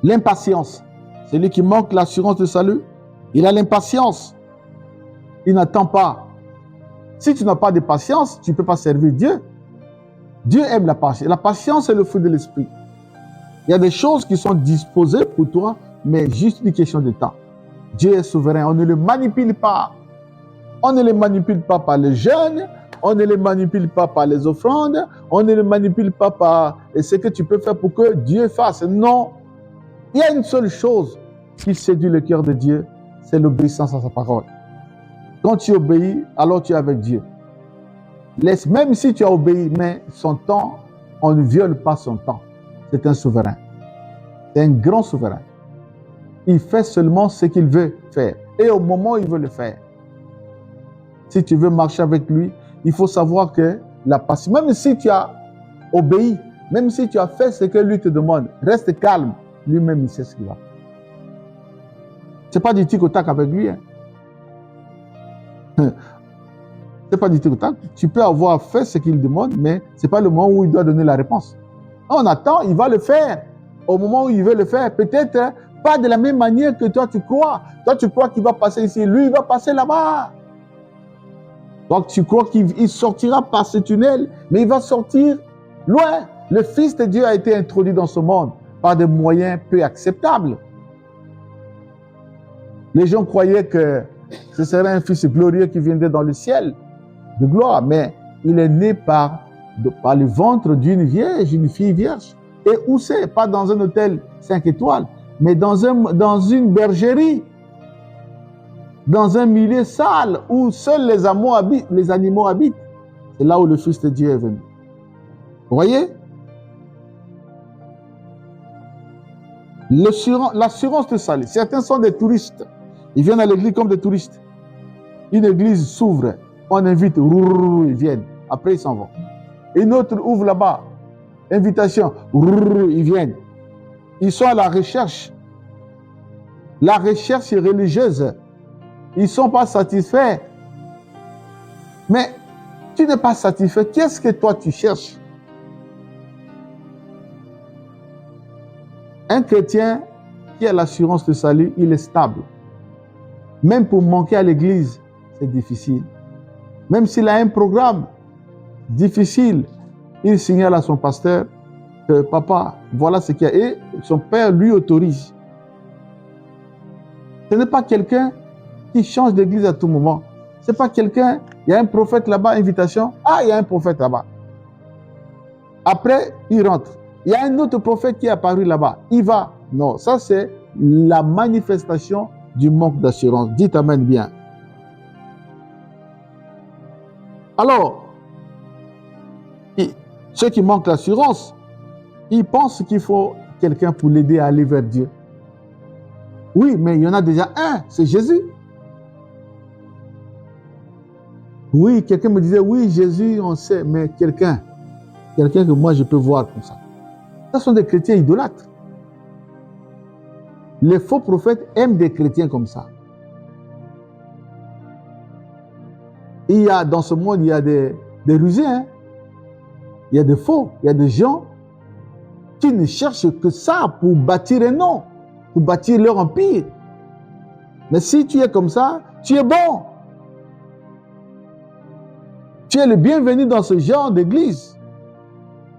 L'impatience. Celui qui manque l'assurance de salut, il a l'impatience. Il n'attend pas. Si tu n'as pas de patience, tu ne peux pas servir Dieu. Dieu aime la patience. La patience est le fruit de l'esprit. Il y a des choses qui sont disposées pour toi, mais juste une question de temps. Dieu est souverain. On ne le manipule pas. On ne le manipule pas par les jeûnes. On ne le manipule pas par les offrandes. On ne le manipule pas par ce que tu peux faire pour que Dieu fasse. Non. Il y a une seule chose qui séduit le cœur de Dieu, c'est l'obéissance à sa parole. Quand tu obéis, alors tu es avec Dieu. Même si tu as obéi, mais son temps, on ne viole pas son temps. C'est un souverain. C'est un grand souverain. Il fait seulement ce qu'il veut faire. Et au moment où il veut le faire. Si tu veux marcher avec lui, il faut savoir que la patience, même si tu as obéi, même si tu as fait ce que lui te demande, reste calme. Lui-même, il sait ce qu'il va. Ce n'est pas du tic-au-tac avec lui. Hein. C'est pas du tic-au-tac. Tu peux avoir fait ce qu'il demande, mais ce n'est pas le moment où il doit donner la réponse. On attend, il va le faire. Au moment où il veut le faire, peut-être pas de la même manière que toi tu crois. Toi tu crois qu'il va passer ici, lui il va passer là-bas. Donc tu crois qu'il sortira par ce tunnel, mais il va sortir loin. Le Fils de Dieu a été introduit dans ce monde par des moyens peu acceptables. Les gens croyaient que ce serait un fils glorieux qui viendrait dans le ciel de gloire, mais il est né par le ventre d'une vierge, une fille vierge. Et où c'est? Pas dans un hôtel 5 étoiles, mais dans une bergerie, dans un milieu sale où seuls les animaux habitent. C'est là où le Fils de Dieu est venu. Vous voyez? L'assurance de salut. Certains sont des touristes. Ils viennent à l'église comme des touristes. Une église s'ouvre, on invite, ils viennent. Après, ils s'en vont. Une autre ouvre là-bas. Invitation, ils viennent. Ils sont à la recherche. La recherche est religieuse. Ils ne sont pas satisfaits. Mais tu n'es pas satisfait. Qu'est-ce que toi tu cherches? Un chrétien qui a l'assurance de salut, il est stable. Même pour manquer à l'église, c'est difficile. Même s'il a un programme difficile, il signale à son pasteur que papa, voilà ce qu'il y a. Et son père lui autorise. Ce n'est pas quelqu'un qui change d'église à tout moment. Ce n'est pas quelqu'un, il y a un prophète là-bas, invitation. Ah, il y a un prophète là-bas. Après, il rentre. Il y a un autre prophète qui est apparu là-bas. Il va. Non, ça c'est la manifestation du manque d'assurance. Dites amen bien. Alors, ceux qui manquent d'assurance, ils pensent qu'il faut quelqu'un pour l'aider à aller vers Dieu. Oui, mais il y en a déjà un, c'est Jésus. Oui, quelqu'un me disait, oui, Jésus, on sait, mais quelqu'un que moi je peux voir comme ça. Ce sont des chrétiens idolâtres. Les faux prophètes aiment des chrétiens comme ça. Il y a dans ce monde, il y a des rusés, hein? Il y a des faux, il y a des gens qui ne cherchent que ça pour bâtir un nom, pour bâtir leur empire. Mais si tu es comme ça, tu es bon. Tu es le bienvenu dans ce genre d'église.